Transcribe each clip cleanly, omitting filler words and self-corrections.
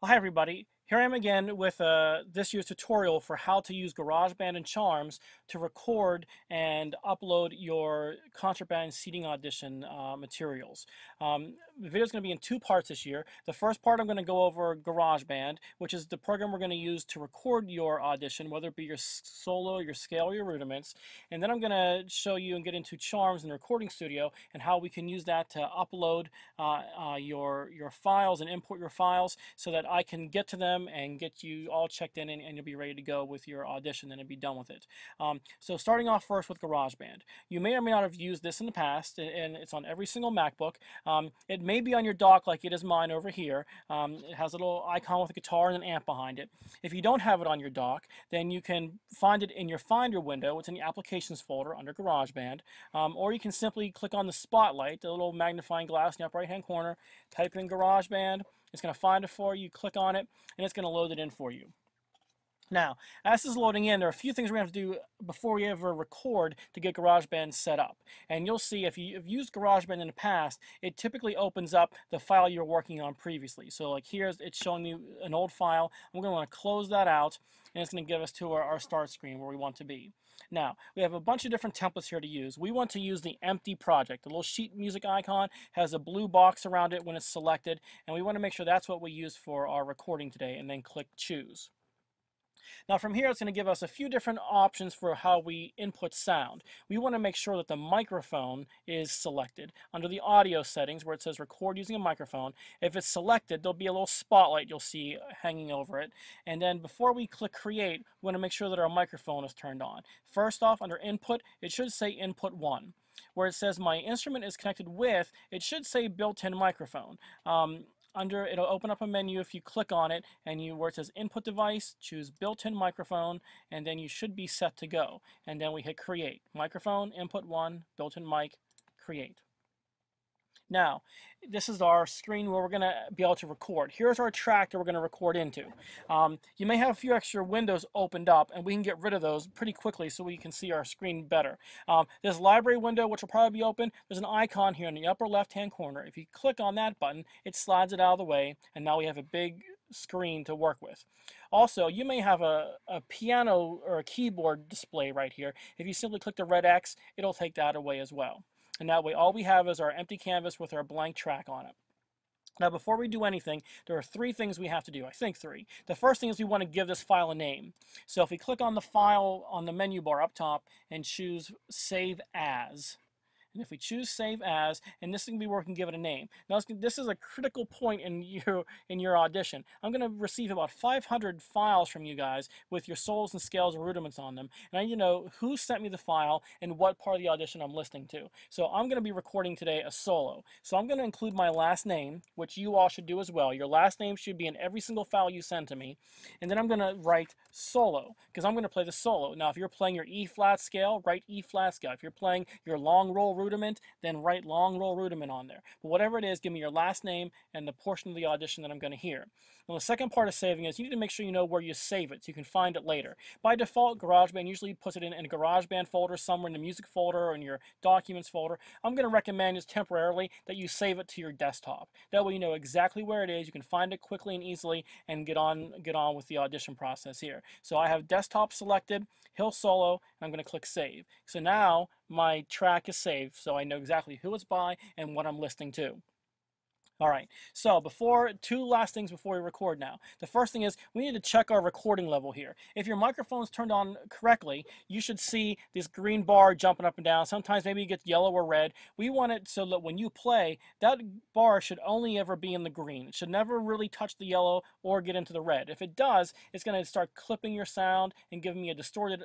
Well, hi everybody. Here I am again with this year's tutorial for how to use GarageBand and Charms to record and upload your concert band seating audition materials. The video is going to be in two parts this year. The first part I'm going to go over GarageBand, which is the program we're going to use to record your audition, whether it be your solo, your scale, or your rudiments. And then I'm going to show you and get into Charms and Recording Studio and how we can use that to upload your files and import your files so that I can get to them and get you all checked in and you'll be ready to go with your audition and be done with it. So starting off first with GarageBand. You may or may not have used this in the past, and it's on every single MacBook. It may be on your dock like it is mine over here. It has a little icon with a guitar and an amp behind it. If you don't have it on your dock, then you can find it in your Finder window. It's in the Applications folder under GarageBand. Or you can simply click on the spotlight, the little magnifying glass in the upper right-hand corner, type in GarageBand. It's going to find it for you, click on it, and it's going to load it in for you. Now, as this is loading in, there are a few things we're going to have to do before we ever record to get GarageBand set up. And you'll see if you've used GarageBand in the past, it typically opens up the file you were working on previously. So like here, it's showing you an old file. I'm going to want to close that out, and it's going to give us to our start screen where we want to be. Now, we have a bunch of different templates here to use. We want to use the empty project. The little sheet music icon has a blue box around it when it's selected, and we want to make sure that's what we use for our recording today, and then click Choose. Now from here, it's going to give us a few different options for how we input sound. We want to make sure that the microphone is selected. Under the audio settings where it says record using a microphone, if it's selected, there'll be a little spotlight you'll see hanging over it. And then before we click create, we want to make sure that our microphone is turned on. First off, under input, it should say input 1. Where it says my instrument is connected with, it should say built-in microphone. It'll open up a menu if you click on it, and where it says input device, choose built-in microphone, and then you should be set to go. And then we hit create. Microphone, input 1, built-in mic, create. Now, this is our screen where we're going to be able to record. Here's our track that we're going to record into. You may have a few extra windows opened up, and we can get rid of those pretty quickly so we can see our screen better. This library window, which will probably be open, there's an icon here in the upper left-hand corner. If you click on that button, it slides it out of the way, and now we have a big screen to work with. Also, you may have a piano or a keyboard display right here. If you simply click the red X, it'll take that away as well. And that way, all we have is our empty canvas with our blank track on it. Now, before we do anything, there are three things we have to do. I think three. The first thing is we want to give this file a name. So if we click on the file on the menu bar up top and choose Save As, and if we choose Save As, and this is going to be where we can give it a name. Now, this is a critical point in your audition. I'm going to receive about 500 files from you guys with your solos and scales and rudiments on them. And I need to know who sent me the file and what part of the audition I'm listening to. So I'm going to be recording today a solo. So I'm going to include my last name, which you all should do as well. Your last name should be in every single file you send to me. And then I'm going to write solo, because I'm going to play the solo. Now, if you're playing your E-flat scale, write E-flat scale. If you're playing your long roll rudiment, then write long roll rudiment on there. But whatever it is, give me your last name and the portion of the audition that I'm going to hear. Now, the second part of saving is you need to make sure you know where you save it so you can find it later. By default, GarageBand usually puts it in a GarageBand folder somewhere in the music folder or in your documents folder. I'm going to recommend just temporarily that you save it to your desktop. That way you know exactly where it is. You can find it quickly and easily and get on with the audition process here. So I have desktop selected, Hill Solo, and I'm going to click save. So now my track is saved, so I know exactly who it's by and what I'm listening to. All right, so two last things before we record now. The first thing is we need to check our recording level here. If your microphone is turned on correctly, you should see this green bar jumping up and down. Sometimes maybe it gets yellow or red. We want it so that when you play, that bar should only ever be in the green. It should never really touch the yellow or get into the red. If it does, it's going to start clipping your sound and giving me a distorted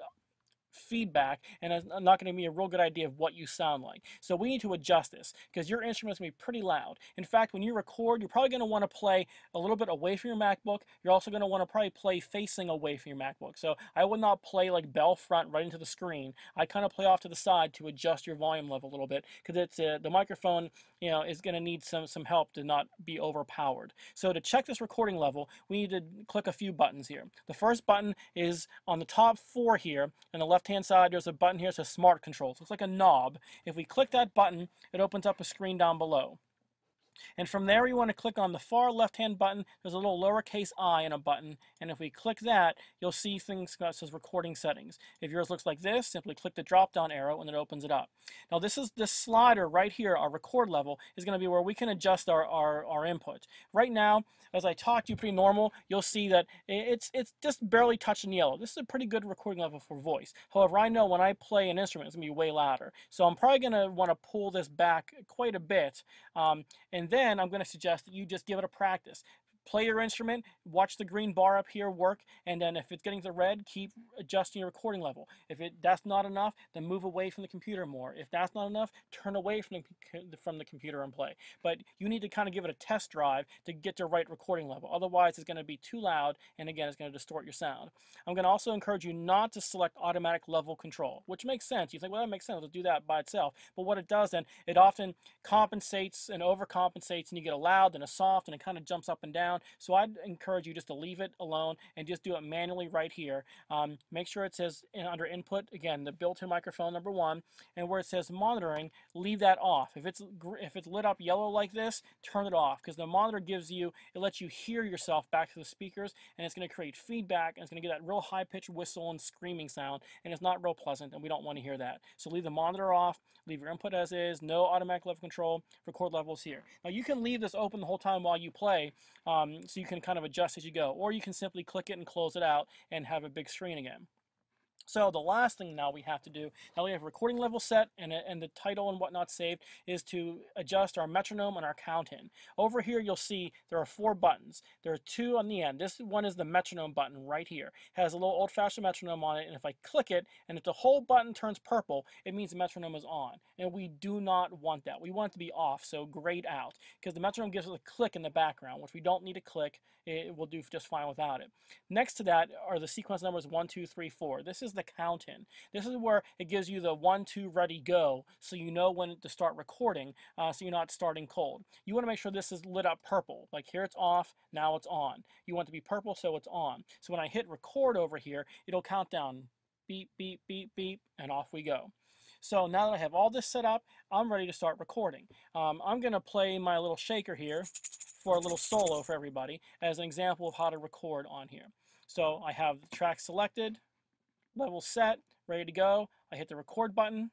feedback, and it's not going to be a real good idea of what you sound like. So we need to adjust this because your instrument's going to be pretty loud. In fact, when you record, you're probably going to want to play a little bit away from your MacBook. You're also going to want to probably play facing away from your MacBook. So I would not play like bell front right into the screen. I kind of play off to the side to adjust your volume level a little bit because it's the microphone, is going to need some help to not be overpowered. So to check this recording level, we need to click a few buttons here. The first button is on the top four here, and the left-hand side, there's a button here that says Smart Controls. Looks like a knob. If we click that button, it opens up a screen down below. And from there, you want to click on the far left-hand button. There's a little lowercase I in a button. And if we click that, you'll see things that says recording settings. If yours looks like this, simply click the drop-down arrow and it opens it up. Now this slider right here, our record level, is going to be where we can adjust our input. Right now, as I talk to you pretty normal, you'll see that it's just barely touching yellow. This is a pretty good recording level for voice. However, I know when I play an instrument, it's going to be way louder. So I'm probably going to want to pull this back quite a bit. And then I'm going to suggest that you just give it a practice. Play your instrument, watch the green bar up here work, and then if it's getting to red, keep adjusting your recording level. If that's not enough, then move away from the computer more. If that's not enough, turn away from the computer and play. But you need to kind of give it a test drive to get the right recording level. Otherwise, it's going to be too loud, and again, it's going to distort your sound. I'm going to also encourage you not to select automatic level control, which makes sense. You think, well, that makes sense. It'll do that by itself. But what it does then, it often compensates and overcompensates, and you get a loud and a soft, and it kind of jumps up and down. So I'd encourage you just to leave it alone and just do it manually right here. Make sure it says under input, again, the built-in microphone number 1, and where it says monitoring, leave that off. If it's lit up yellow like this, turn it off, because the monitor it lets you hear yourself back to the speakers, and it's going to create feedback, and it's going to get that real high-pitched whistle and screaming sound, and it's not real pleasant, and we don't want to hear that. So leave the monitor off, leave your input as is, no automatic level control, record levels here. Now you can leave this open the whole time while you play, so you can kind of adjust as you go, or you can simply click it and close it out and have a big screen again. So the last thing now we have to do, now we have recording level set and the title and whatnot saved, is to adjust our metronome and our count in. Over here you'll see there are 4 buttons. There are 2 on the end. This one is the metronome button right here. It has a little old-fashioned metronome on it, and if I click it, and if the whole button turns purple, it means the metronome is on. And we do not want that. We want it to be off, so grayed out, because the metronome gives us a click in the background, which we don't need a click. It will do just fine without it. Next to that are the sequence numbers 1, 2, 3, 4. This is the count in. This is where it gives you the 1, 2, ready, go, so you know when to start recording, so you're not starting cold. You want to make sure this is lit up purple. Like here it's off, now it's on. You want it to be purple so it's on. So when I hit record over here, it'll count down beep, beep, beep, beep, and off we go. So now that I have all this set up, I'm ready to start recording. I'm going to play my little shaker here for a little solo for everybody as an example of how to record on here. So I have the track selected, level set, ready to go. I hit the record button.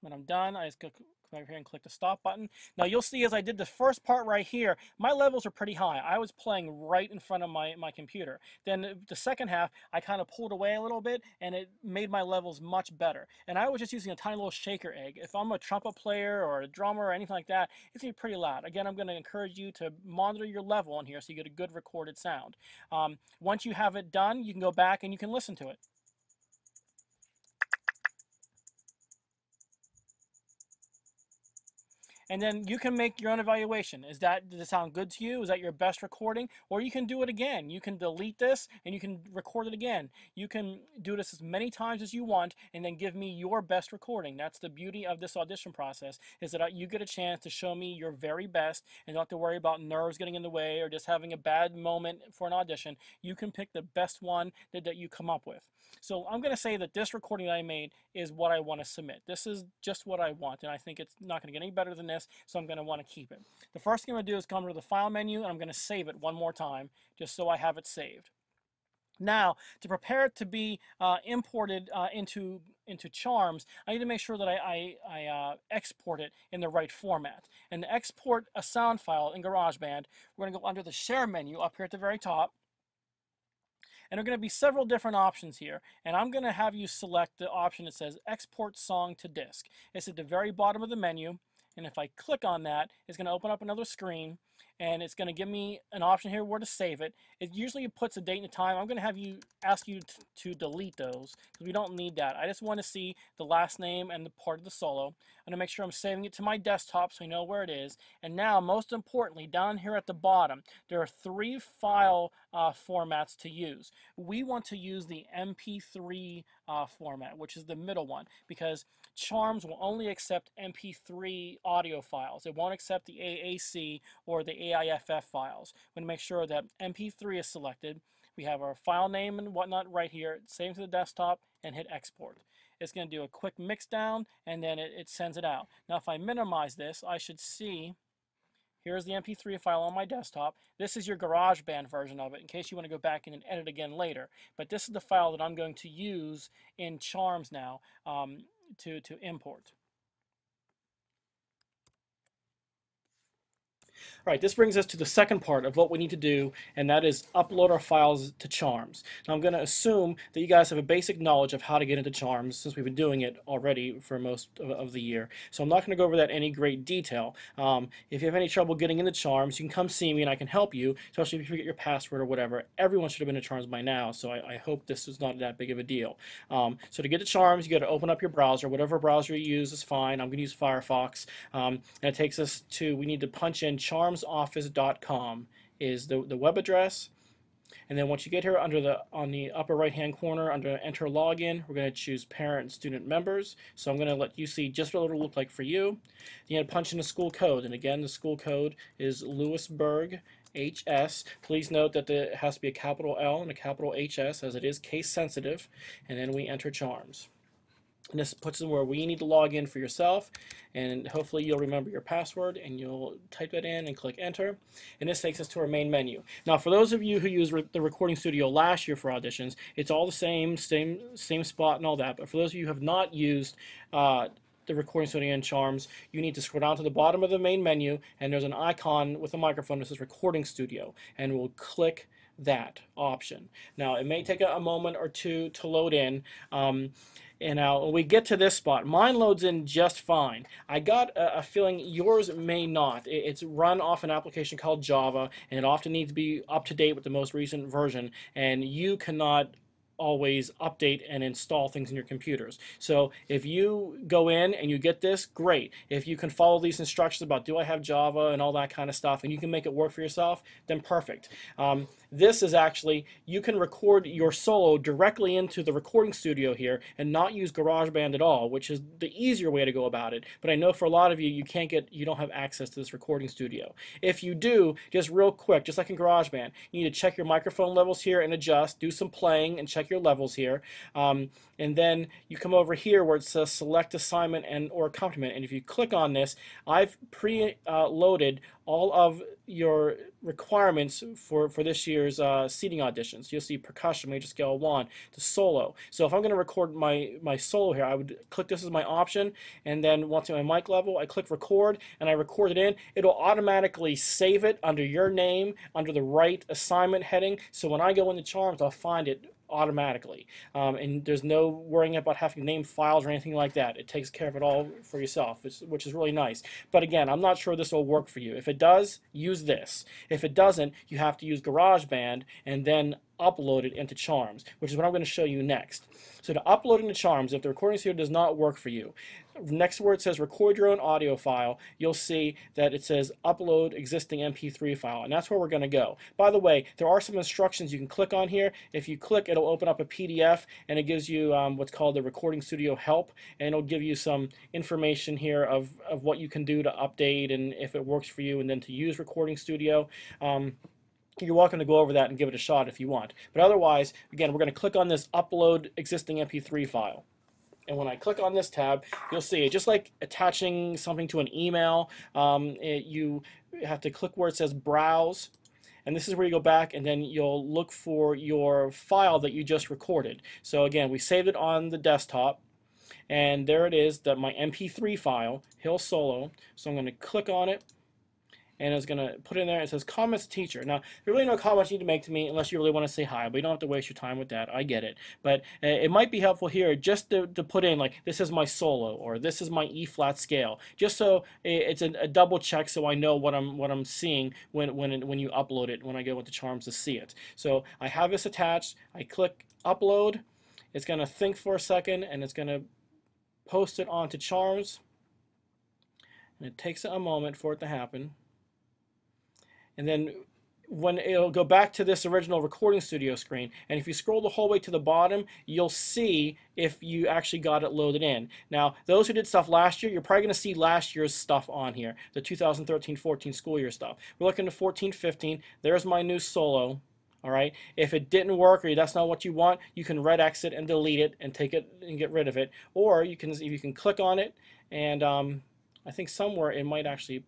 When I'm done, I just go over here and click the stop button. Now you'll see as I did the first part right here, my levels are pretty high. I was playing right in front of my computer. Then the second half, I kind of pulled away a little bit, and it made my levels much better. And I was just using a tiny little shaker egg. If I'm a trumpet player or a drummer or anything like that, it's going to be pretty loud. Again, I'm going to encourage you to monitor your level on here so you get a good recorded sound. Once you have it done, you can go back and you can listen to it. And then you can make your own evaluation. Does it sound good to you? Is that your best recording? Or you can do it again. You can delete this and you can record it again. You can do this as many times as you want and then give me your best recording. That's the beauty of this audition process, is that you get a chance to show me your very best and not to worry about nerves getting in the way or just having a bad moment for an audition. You can pick the best one that you come up with. So I'm going to say that this recording that I made is what I want to submit. This is just what I want, and I think it's not going to get any better than this, so I'm going to want to keep it. The first thing I'm going to do is come to the File menu, and I'm going to save it one more time, just so I have it saved. Now, to prepare it to be imported into Charms, I need to make sure that I export it in the right format. And to export a sound file in GarageBand, we're going to go under the Share menu up here at the very top. And there are going to be several different options here. And I'm going to have you select the option that says Export Song to Disk. It's at the very bottom of the menu. And if I click on that, it's going to open up another screen. And it's going to give me an option here where to save it. It usually puts a date and a time. I'm going to have you ask you to delete those because we don't need that. I just want to see the last name and the part of the solo. I'm going to make sure I'm saving it to my desktop so I know where it is. And now, most importantly, down here at the bottom, there are 3 file formats to use. We want to use the MP3 format, which is the middle one, because Charms will only accept MP3 audio files. It won't accept the AAC or the AIFF files. I'm going to make sure that MP3 is selected. We have our file name and whatnot right here. Save to the desktop and hit export. It's going to do a quick mix down and then it sends it out. Now if I minimize this, I should see, here's the MP3 file on my desktop. This is your GarageBand version of it in case you want to go back in and edit again later. But this is the file that I'm going to use in Charms now to import. All right, this brings us to the second part of what we need to do, and that is upload our files to Charms. Now I'm going to assume that you guys have a basic knowledge of how to get into Charms since we've been doing it already for most of the year. So I'm not going to go over that in any great detail. If you have any trouble getting into Charms, you can come see me and I can help you, especially if you forget your password or whatever. Everyone should have been to Charms by now, so I hope this is not that big of a deal. So to get to Charms, you got to open up your browser. Whatever browser you use is fine. I'm going to use Firefox. And it takes us to, we need to punch in charmsoffice.com is the web address, and then once you get here on the upper right hand corner under enter login, we're going to choose parent and student members. So I'm going to let you see just what it'll look like for you. You're going to punch in the school code, and again the school code is Lewisburg HS. Please note that it has to be a capital L and a capital HS as it is case sensitive, and then we enter Charms. And this puts in where we need to log in for yourself, and hopefully you'll remember your password and you'll type that in and click enter, and this takes us to our main menu. Now for those of you who used the recording studio last year for auditions, it's all the same spot and all that, but for those of you who have not used the recording studio in Charms, you need to scroll down to the bottom of the main menu, and there's an icon with a microphone that says recording studio, and we'll click that option. Now it may take a moment or two to load in. And now when we get to this spot, mine loads in just fine. I got a feeling yours may not. It's run off an application called Java, and it often needs to be up to date with the most recent version, and you cannot always update and install things in your computers. So if you go in and you get this, great. If you can follow these instructions about do I have Java and all that kind of stuff, and you can make it work for yourself, then perfect. This is actually, you can record your solo directly into the recording studio here and not use GarageBand at all, which is the easier way to go about it. But I know for a lot of you, you don't have access to this recording studio. If you do, just real quick, just like in GarageBand, you need to check your microphone levels here and adjust, do some playing and check your levels here. And then you come over here where it says select assignment and or accompaniment, and if you click on this, I've pre-loaded all of your requirements for this year's seating auditions. You'll see percussion, major scale 1 to solo. So if I'm going to record my solo here, I would click this as my option, and then once at my mic level, I click record and I record it in. It'll automatically save it under your name under the right assignment heading, so when I go into Charms, I'll find it automatically, and there's no worrying about having to name files or anything like that. It takes care of it all for yourself, which is really nice. But again, I'm not sure this will work for you. If it does, use this. If it doesn't, you have to use GarageBand and then upload it into Charms, which is what I'm going to show you next. So to upload into Charms, if the recording studio does not work for you, next where it says record your own audio file, you'll see that it says upload existing MP3 file, and that's where we're going to go. By the way, there are some instructions you can click on here. If you click, it'll open up a PDF, and it gives you what's called the Recording Studio Help, and it'll give you some information here of what you can do to update and if it works for you, and then to use Recording Studio. You're welcome to go over that and give it a shot if you want. But otherwise, again, we're going to click on this upload existing MP3 file. And when I click on this tab, you'll see, just like attaching something to an email, you have to click where it says browse. And this is where you go back and then you'll look for your file that you just recorded. So again, we saved it on the desktop. And there it is, my MP3 file, Hill Solo. So I'm going to click on it. And it's going to put in there, it says comments teacher. Now, there are really no comments you need to make to me unless you really want to say hi, but you don't have to waste your time with that. I get it. But it might be helpful here just to put in, like, this is my solo, or this is my E-flat scale, just so it's a double check so I know what I'm seeing when you upload it, when I go into Charms to see it. So I have this attached, I click upload, it's going to think for a second, and it's going to post it onto Charms, and it takes a moment for it to happen. And then when it'll go back to this original recording studio screen, and if you scroll the whole way to the bottom, you'll see if you actually got it loaded in. Now, those who did stuff last year, you're probably going to see last year's stuff on here, the 2013-14 school year stuff. We're looking to 14-15. There's my new solo All right. If it didn't work or that's not what you want, you can red exit and delete it and take it and get rid of it. Or you can click on it and I think somewhere it might actually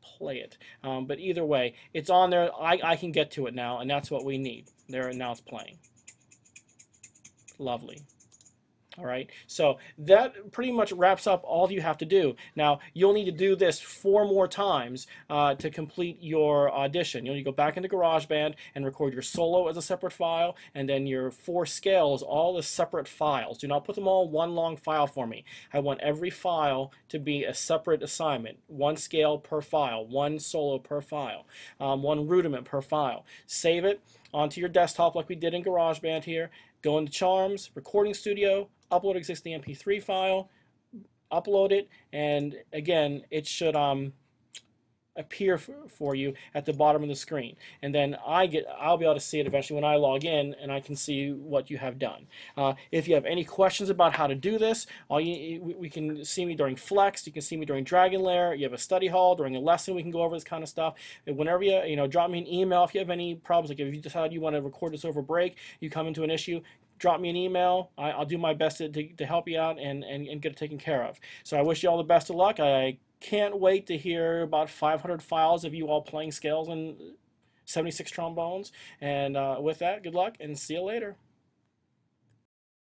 play it. But either way, it's on there. I can get to it now, and that's what we need. There, now it's playing. Lovely. All right, so that pretty much wraps up all you have to do. Now, you'll need to do this 4 more times to complete your audition. You'll need to go back into GarageBand and record your solo as a separate file, and then your 4 scales all as separate files. Do not put them all in one long file for me. I want every file to be a separate assignment. 1 scale per file, 1 solo per file, 1 rudiment per file. Save it onto your desktop like we did in GarageBand here. Go into Charms, Recording Studio, upload existing MP3 file, upload it, and again, it should appear for you at the bottom of the screen. And then I'll be able to see it eventually when I log in, and I can see what you have done. If you have any questions about how to do this, we can see me during Flex, you can see me during Dragon Lair, you have a study hall, during a lesson we can go over this kind of stuff. And whenever you drop me an email if you have any problems, like if you decide you want to record this over break, you come into an issue, drop me an email. I'll do my best to help you out and get it taken care of. So I wish you all the best of luck. I can't wait to hear about 500 files of you all playing scales and 76 trombones. And with that, good luck and see you later.